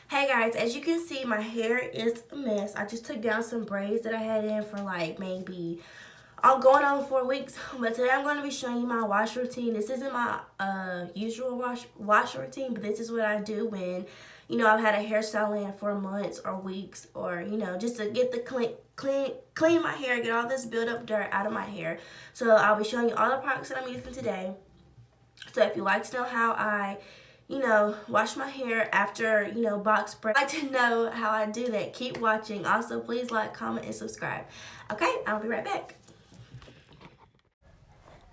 Hey guys, as you can see, my hair is a mess. I just took down some braids that I had in for like maybe I'm going on 4 weeks, but today I'm going to be showing you my wash routine. This isn't my usual wash routine, but this is what I do when I've had a hairstyle in for months or weeks, or just to get the clean my hair, get all this build up dirt out of my hair. So I'll be showing you all the products that I'm using today. So if you'd like to know how I wash my hair after, box spray, I'd like to know how I do that, keep watching. Also, please like, comment, and subscribe. Okay, I'll be right back.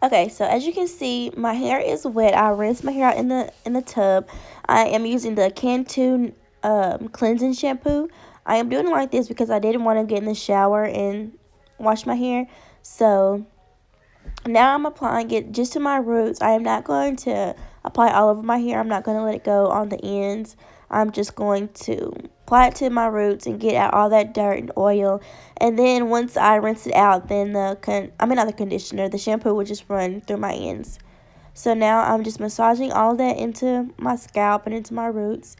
Okay, so as you can see, my hair is wet. I rinsed my hair out in the tub. I am using the Cantu cleansing shampoo. I am doing it like this because I didn't want to get in the shower and wash my hair. So now I'm applying it just to my roots. I am not going to apply all over my hair. I'm not going to let it go on the ends. I'm just going to apply it to my roots and get out all that dirt and oil. And then once I rinse it out, then not the conditioner, the shampoo will just run through my ends. So now I'm just massaging all that into my scalp and into my roots.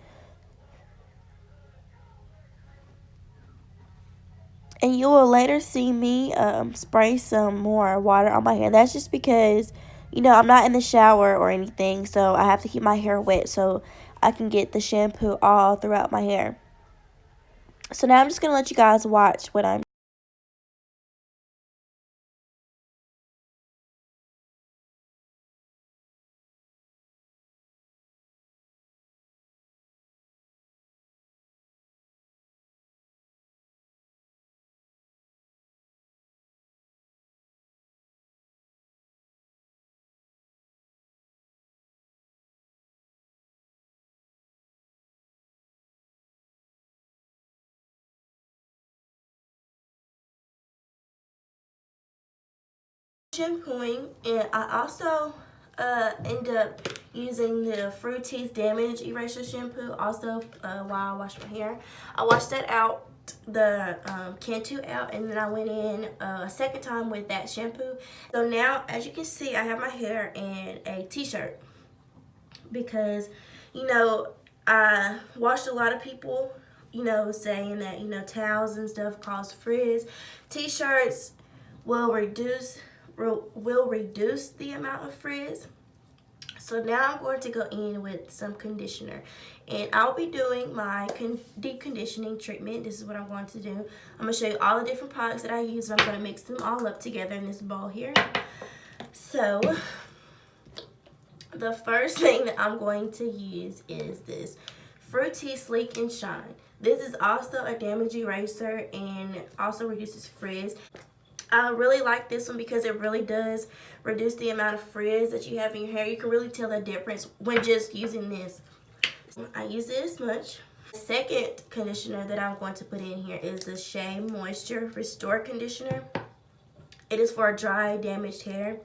And you will later see me spray some more water on my hair. That's just because, I'm not in the shower or anything. So I have to keep my hair wet so I can get the shampoo all throughout my hair. So now I'm just going to let you guys watch what I'm shampooing. And I also end up using the Fructis Damage Eraser Shampoo also while I wash my hair. I washed that out, the Cantu out, and then I went in a second time with that shampoo. So now, as you can see, I have my hair in a t-shirt because, I watched a lot of people, saying that, towels and stuff cause frizz. T-shirts will reduce the amount of frizz. So now I'm going to go in with some conditioner, and I'll be doing my deep conditioning treatment. This is what I'm going to do. I'm going to show you all the different products that I use, and I'm going to mix them all up together in this bowl here. So the first thing that I'm going to use is this Fructis Sleek&Shine. This is also a damage eraser and also reduces frizz. I really like this one because it really does reduce the amount of frizz that you have in your hair. You can really tell the difference when just using this. I use it as much. The second conditioner that I'm going to put in here is the Shea Moisture Restore Conditioner. It is for dry, damaged hair.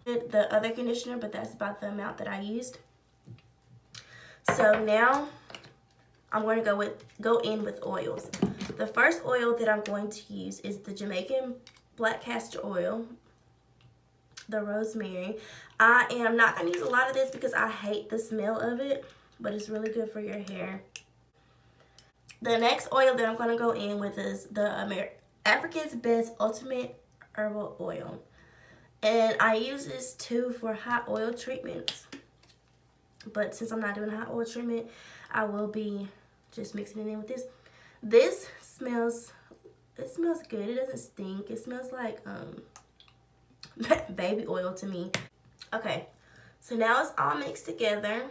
The other conditioner, but that's about the amount that I used. So now I'm going to go in with oils. The first oil that I'm going to use is the Jamaican black castor oil, the rosemary. I am not going to use a lot of this because I hate the smell of it, but it's really good for your hair. The next oil that I'm going to go in with is the African's Best Ultimate Herbal Oil. And I use this too for hot oil treatments. But since I'm not doing a hot oil treatment, I will be just mixing it in with this. This smells good. It doesn't stink. It smells like baby oil to me. Okay, so now it's all mixed together,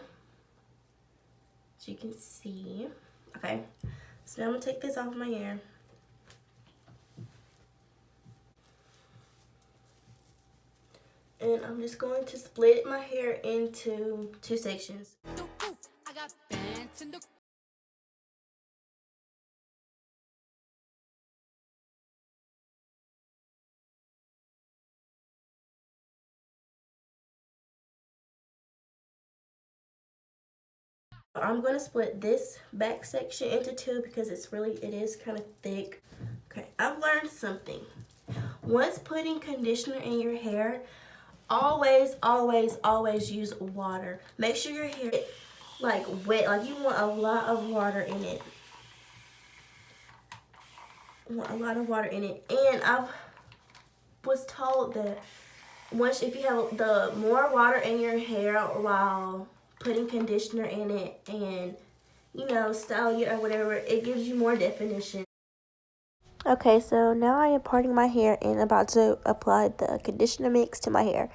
as you can see. Okay, so now I'm gonna take this off my hair. And I'm just going to split my hair into two sections. I'm going to split this back section into two because it is kind of thick. Okay, I've learned something. Once putting conditioner in your hair, always use water. Make sure your hair like wet. Like you want a lot of water in it. You want a lot of water in it. And I was told that if you have the more water in your hair while putting conditioner in it and styling it or whatever, it gives you more definition. Okay, so now I am parting my hair and about to apply the conditioner mix to my hair.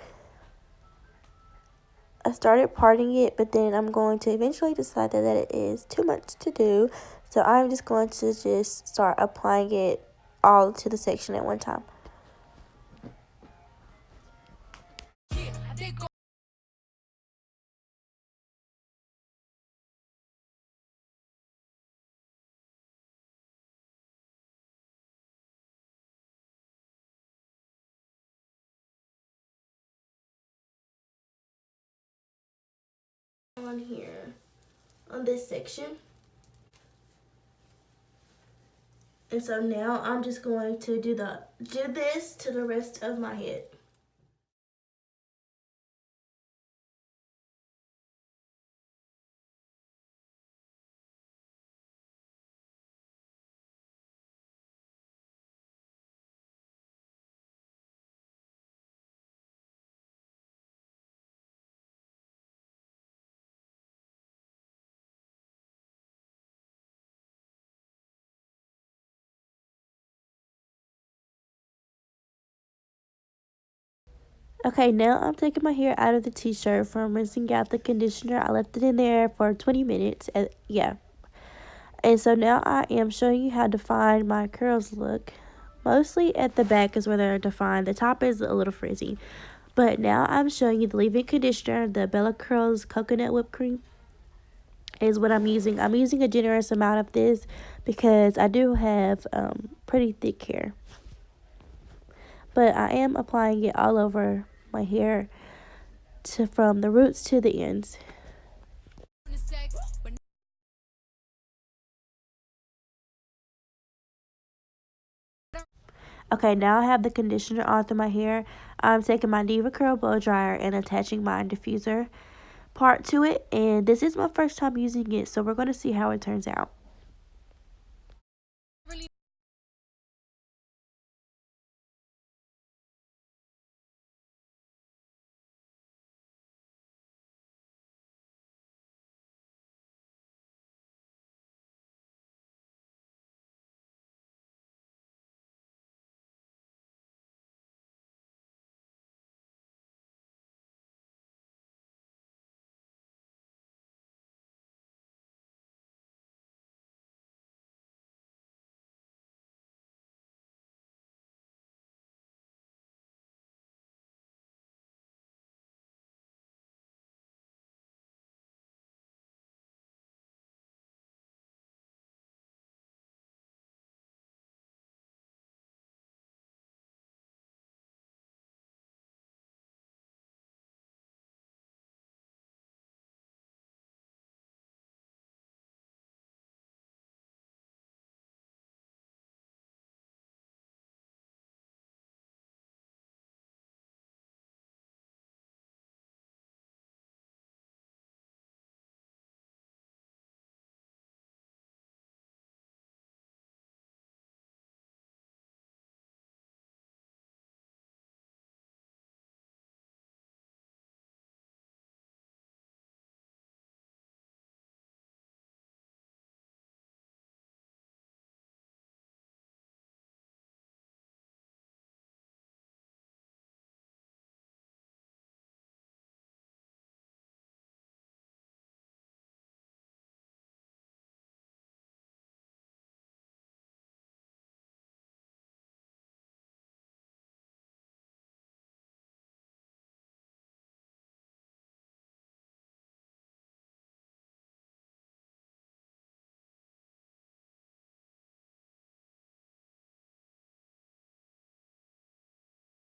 I started parting it, but then I'm going to eventually decide that it is too much to do. So I'm just going to start applying it all to the section at one time. On here, on this section. And so now I'm just going to do this to the rest of my head. Okay, now I'm taking my hair out of the t-shirt from rinsing out the conditioner. I left it in there for 20 minutes. Yeah. And so now I am showing you how to define my curls look. Mostly at the back is where they're defined. The top is a little frizzy. But now I'm showing you the leave-in conditioner, the Bella Curls Coconut Whipped Cream is what I'm using. I'm using a generous amount of this because I do have pretty thick hair. But I am applying it all over my hair from the roots to the ends. Okay, now I have the conditioner on through my hair. I'm taking my Diva Curl blow dryer and attaching my diffuser part to it. And this is my first time using it, so we're going to see how it turns out.